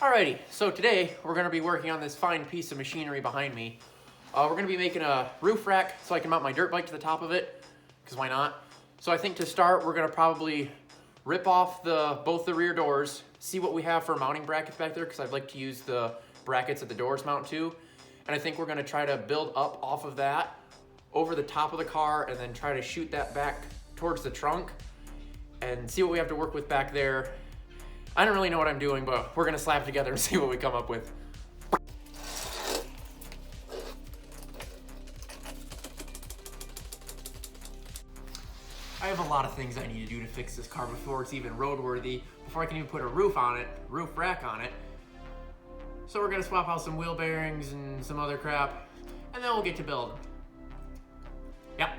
Alrighty, so today we're going to be working on this fine piece of machinery behind me. We're going to be making a roof rack so I can mount my dirt bike to the top of it, because why not? So I think to start we're going to probably rip off both the rear doors, see what we have for mounting brackets back there, because I'd like to use the brackets that the doors mount to. And I think we're going to try to build up off of that over the top of the car and then try to shoot that back towards the trunk and see what we have to work with back there. I don't really know what I'm doing, but we're gonna slap it together and see what we come up with. I have a lot of things I need to do to fix this car before it's even roadworthy, before I can even put a roof rack on it. So we're gonna swap out some wheel bearings and some other crap, and then we'll get to building. Yep.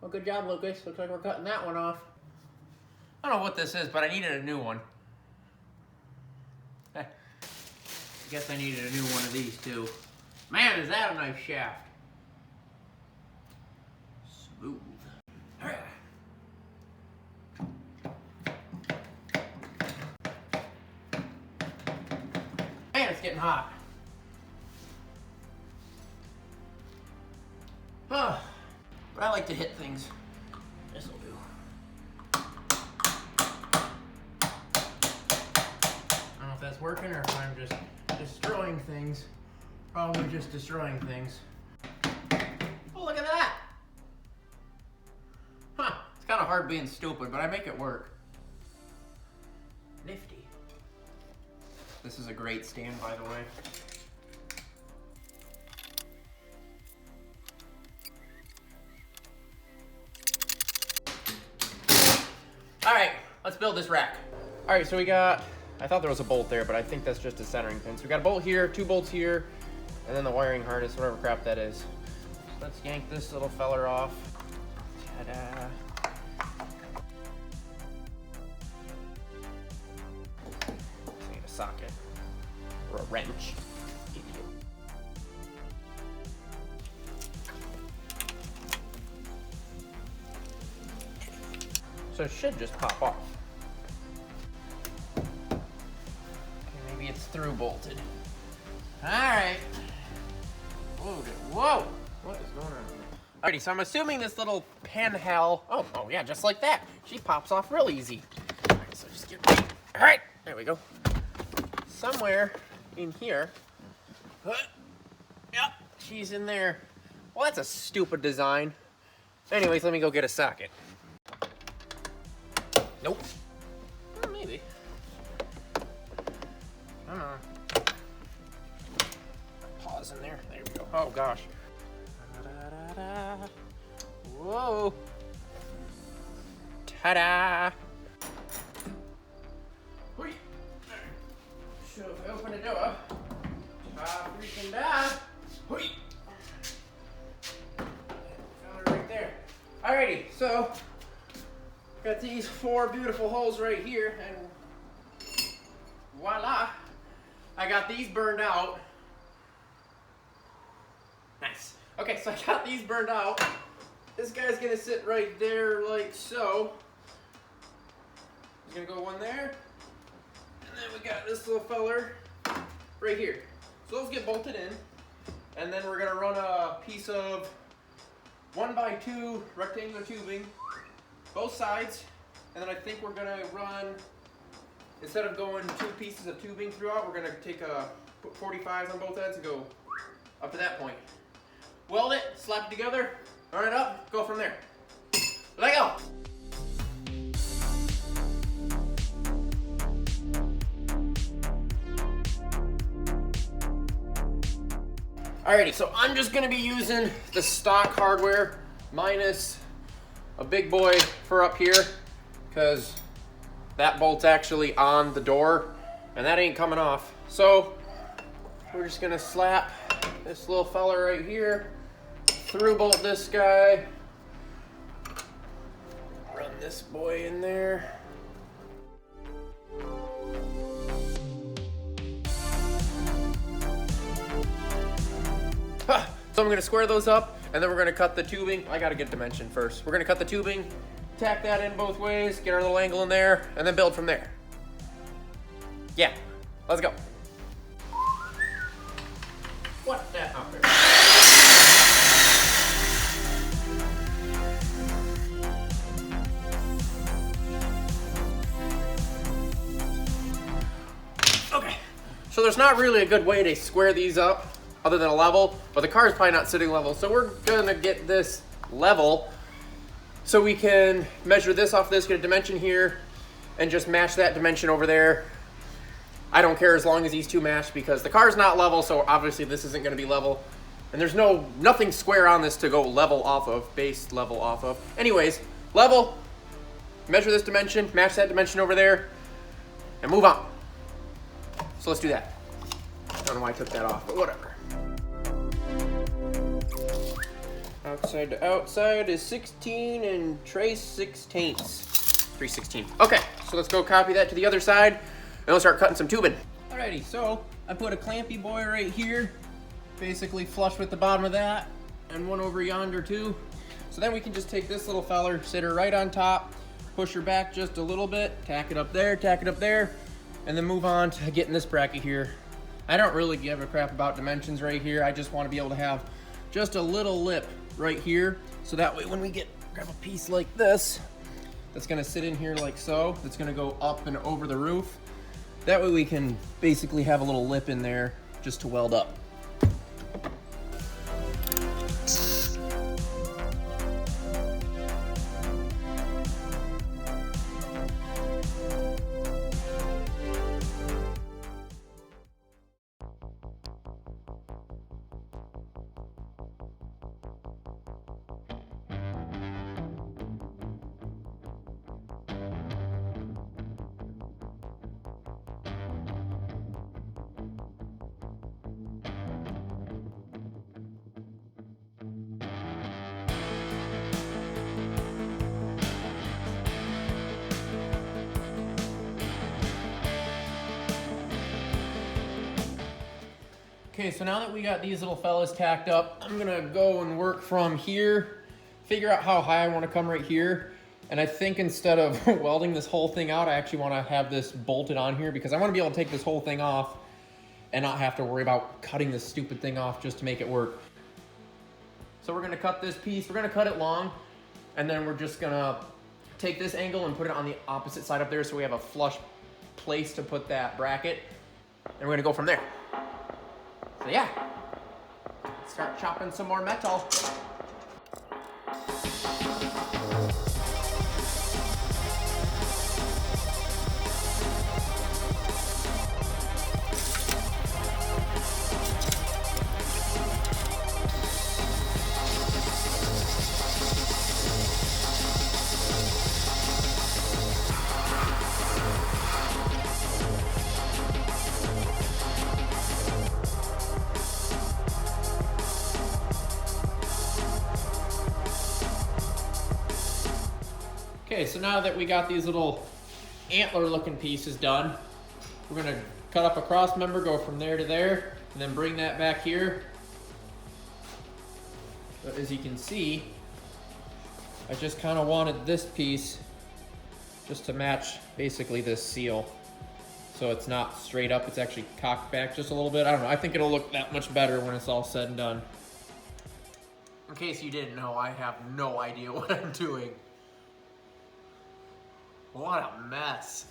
Well, good job, Lucas. Looks like we're cutting that one off. I don't know what this is, but I needed a new one. I guess I needed a new one of these, too. Man, is that a nice shaft. Smooth. All right. Man, it's getting hot. Huh. But I like to hit things. This'll do. I don't know if that's working or if I'm just destroying things. Probably just destroying things. Oh, look at that! Huh, it's kind of hard being stupid, but I make it work. Nifty. This is a great stand, by the way. All right, let's build this rack. All right, so we got, I thought there was a bolt there, but I think that's just a centering pin. So we got a bolt here, 2 bolts here, and then the wiring harness, whatever crap that is. Let's yank this little feller off. Ta-da. I need a socket or a wrench. Idiot. So it should just pop off. Okay, maybe it's through bolted. All right. Whoa, what is going on here? Alrighty, so I'm assuming this little pinhole, oh yeah, just like that. She pops off real easy. All right, so just get, all right, there we go. Somewhere in here, yep, she's in there. Well, that's a stupid design. Anyways, let me go get a socket. Nope. Well, maybe. I don't know. Pause in there. There we go. Oh gosh. Da-da-da-da. Whoa. Ta-da. Whee. So if I open the door, freaking da. Whee. Found it right there. Alrighty, so got these 4 beautiful holes right here, and voila, I got these burned out. Nice. Okay, so I got these burned out. This guy's gonna sit right there like so. There's gonna go one there, and then we got this little feller right here. So those get bolted in, and then we're gonna run a piece of 1x2 rectangular tubing both sides, and then I think we're gonna run, instead of going 2 pieces of tubing throughout, we're gonna take put 45s on both ends and go up to that point. Weld it, slap it together, run it up, go from there. Let go! Alrighty, so I'm just gonna be using the stock hardware minus a big boy for up here, because that bolt's actually on the door and that ain't coming off. So we're just gonna slap this little fella right here, through bolt this guy, run this boy in there. So I'm gonna square those up, And then we're gonna cut the tubing. I gotta get dimension first. We're gonna cut the tubing, tack that in both ways, get our little angle in there, and then build from there. Yeah, let's go. What that out there? Okay, so there's not really a good way to square these up other than a level, but the car is probably not sitting level, so we're gonna get this level so we can measure this off this, get a dimension here, and just match that dimension over there. I don't care as long as these two match because the car's not level, so obviously this isn't gonna be level. And there's nothing square on this to go level off of, base level off of. Anyways, level, measure this dimension, match that dimension over there, and move on. So let's do that. I don't know why I took that off, but whatever. Outside to outside is 16 and trace 16ths. 3/16. Okay, so let's go copy that to the other side and we'll start cutting some tubing. Alrighty, so I put a clampy boy right here, basically flush with the bottom of that, and one over yonder too. So then we can just take this little feller, sit her right on top, push her back just a little bit, tack it up there, and then move on to getting this bracket here. I don't really give a crap about dimensions right here. I just want to be able to have just a little lip right here, so that way when we grab a piece like this, that's gonna sit in here like so, that's gonna go up and over the roof. That way we can basically have a little lip in there just to weld up. Okay, so now that we got these little fellas tacked up, I'm gonna go and work from here, figure out how high I wanna come right here. And I think instead of welding this whole thing out, I actually wanna have this bolted on here because I wanna be able to take this whole thing off and not have to worry about cutting this stupid thing off just to make it work. So we're gonna cut this piece, we're gonna cut it long, and then we're just gonna take this angle and put it on the opposite side up there so we have a flush place to put that bracket, and we're gonna go from there. So yeah, start chopping some more metal. Okay, so now that we got these little antler looking pieces done, we're gonna cut up a cross member, go from there to there, and then bring that back here. But as you can see, I just kind of wanted this piece just to match basically this seal. So it's not straight up, it's actually cocked back just a little bit. I don't know, I think it'll look that much better when it's all said and done. In case you didn't know, I have no idea what I'm doing. What a mess.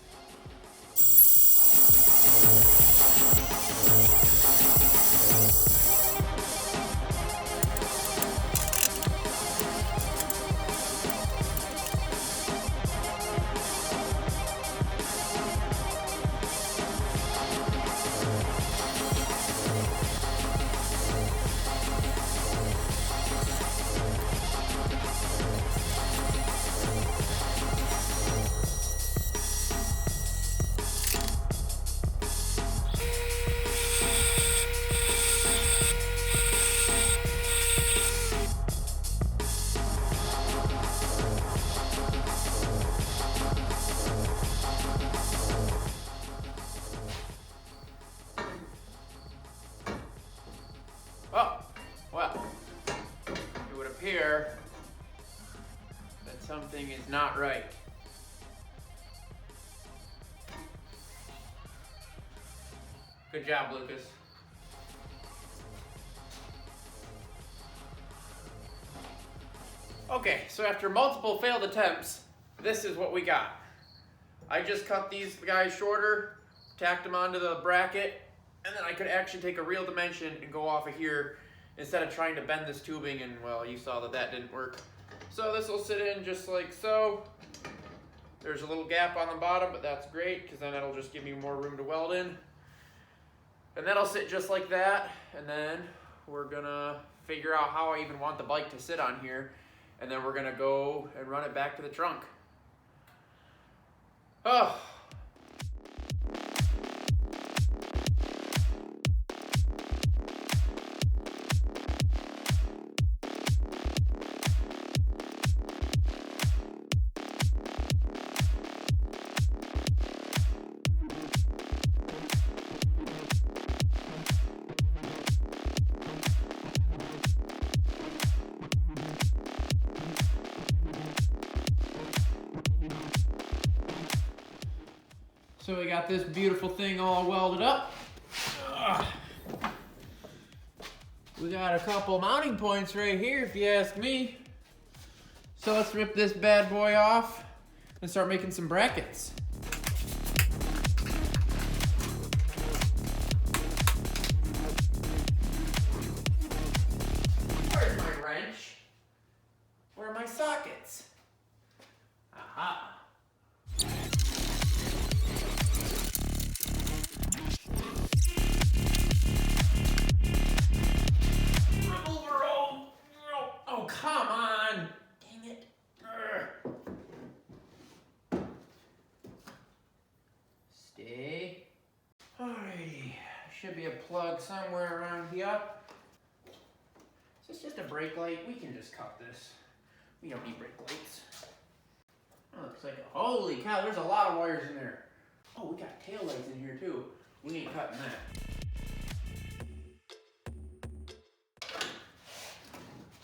Something is not right. Good job, Lucas. Okay, so after multiple failed attempts, this is what we got. I just cut these guys shorter, tacked them onto the bracket, and then I could actually take a real dimension and go off of here instead of trying to bend this tubing, and well, you saw that that didn't work. So this will sit in just like so. There's a little gap on the bottom, but that's great because then that'll just give me more room to weld in. And that'll sit just like that, and then we're gonna figure out how I even want the bike to sit on here, and then we're gonna go and run it back to the trunk. Oh. So we got this beautiful thing all welded up. We got a couple mounting points right here, if you ask me. So let's rip this bad boy off and start making some brackets. Where's my wrench? Where are my sockets? Aha. Oh, come on! Dang it. Stay. Alrighty. Should be a plug somewhere around here. Is this just a brake light? We can just cut this. We don't need brake lights. Oh, looks like a, holy cow, there's a lot of wires in there. Oh, we got tail lights in here too. We ain't cutting that.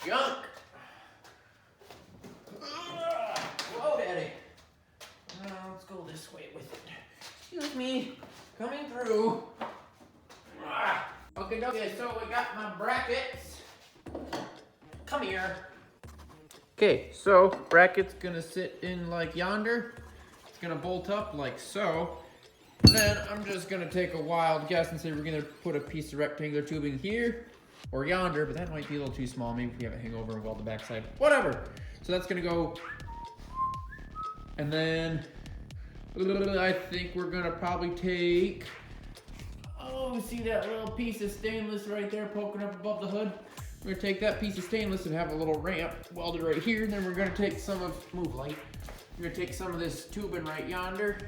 Junk! Whoa, Daddy. Let's go this way with it. Excuse me. Coming through. Okay, so we got my brackets. Come here. Okay, so bracket's gonna sit in like yonder. It's gonna bolt up like so. Then I'm just gonna take a wild guess and say we're gonna put a piece of rectangular tubing here or yonder, but that might be a little too small. Maybe we have it hang over and weld the backside. Whatever. So that's gonna go. And then I think we're gonna probably take, oh, see that little piece of stainless right there poking up above the hood? We're gonna take that piece of stainless and have a little ramp welded right here. And then we're gonna take some of, move light. We're gonna take some of this tubing right yonder,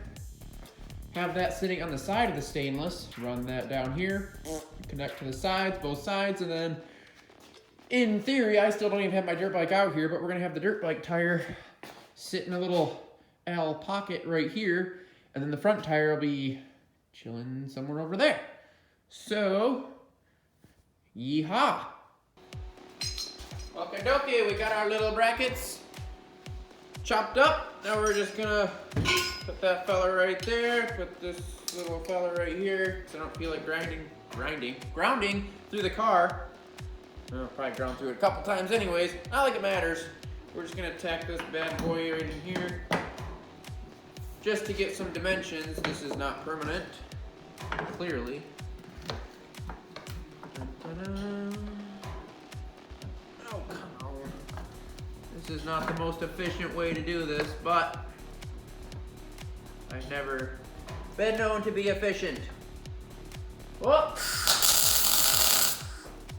have that sitting on the side of the stainless, run that down here, connect to the sides, both sides, and then in theory, I still don't even have my dirt bike out here, but we're gonna have the dirt bike tire sit in a little L pocket right here, and then the front tire will be chilling somewhere over there. So, yeehaw. Okay, dokie, we got our little brackets chopped up. Now we're just gonna put that fella right there, put this little fella right here, so I don't feel like grounding through the car. I'll probably ground through it a couple times anyways, not like it matters. We're just gonna tack this bad boy right in here. Just to get some dimensions. This is not permanent, clearly. Oh, come on. This is not the most efficient way to do this, but I've never been known to be efficient. Whoop!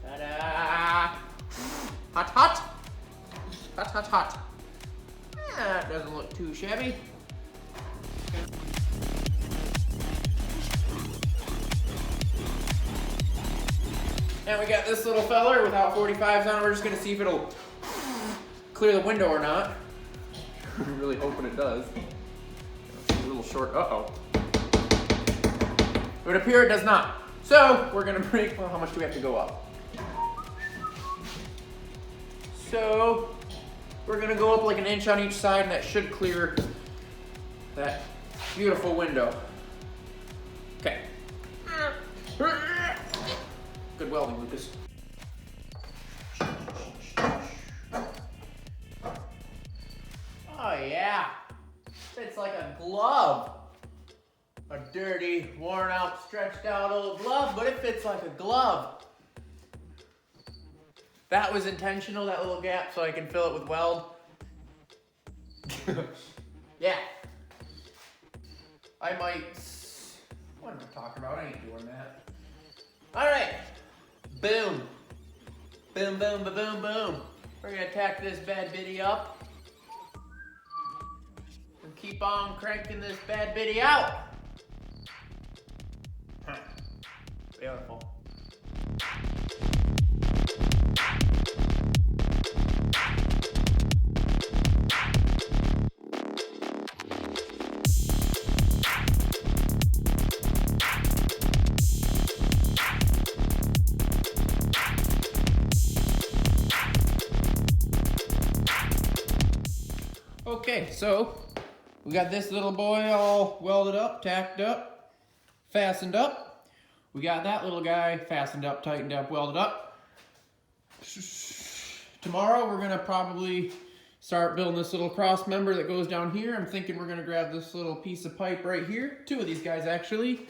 Ta-da! Hot, hot! Hot, hot, hot. That doesn't look too shabby. And we got this little feller without 45s on. We're just gonna see if it'll clear the window or not. I'm really hoping it does. It's a little short. Uh-oh. It would appear it does not. So we're gonna break, well, how much do we have to go up? So we're gonna go up like an inch on each side, and that should clear that beautiful window. Okay. Good welding, Lucas. Oh yeah, fits like a glove. A dirty, worn out, stretched out old glove, but it fits like a glove. That was intentional, that little gap, so I can fill it with weld. Yeah. I might, what am I talking about? I ain't doing that. All right, boom. Boom, boom, ba-boom, boom. We're gonna tack this bad bitty up. And keep on cranking this bad bitty out. Beautiful. Okay, so we got this little boy all welded up, tacked up, fastened up. We got that little guy fastened up, tightened up, welded up. Tomorrow we're gonna probably start building this little cross member that goes down here. I'm thinking we're gonna grab this little piece of pipe right here. Two of these guys actually.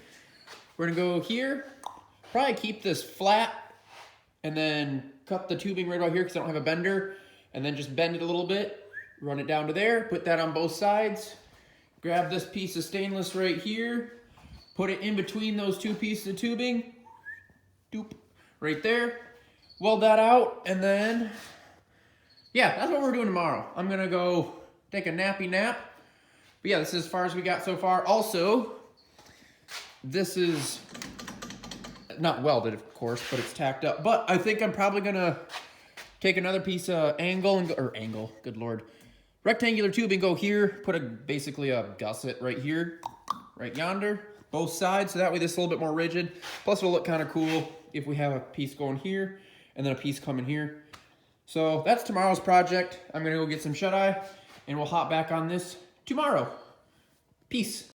We're gonna go here, probably keep this flat and then cut the tubing right about here because I don't have a bender, and then just bend it a little bit, run it down to there, put that on both sides. Grab this piece of stainless right here, put it in between those two pieces of tubing, doop, right there. Weld that out, and then, yeah, that's what we're doing tomorrow. I'm gonna go take a nappy nap. But yeah, this is as far as we got so far. Also, this is not welded, of course, but it's tacked up. But I think I'm probably gonna take another piece of good lord, rectangular tubing, go here, put basically a gusset right here, right yonder, both sides, so that way this is a little bit more rigid. Plus it'll look kind of cool if we have a piece going here and then a piece coming here. So that's tomorrow's project. I'm gonna go get some shut-eye and we'll hop back on this tomorrow. Peace.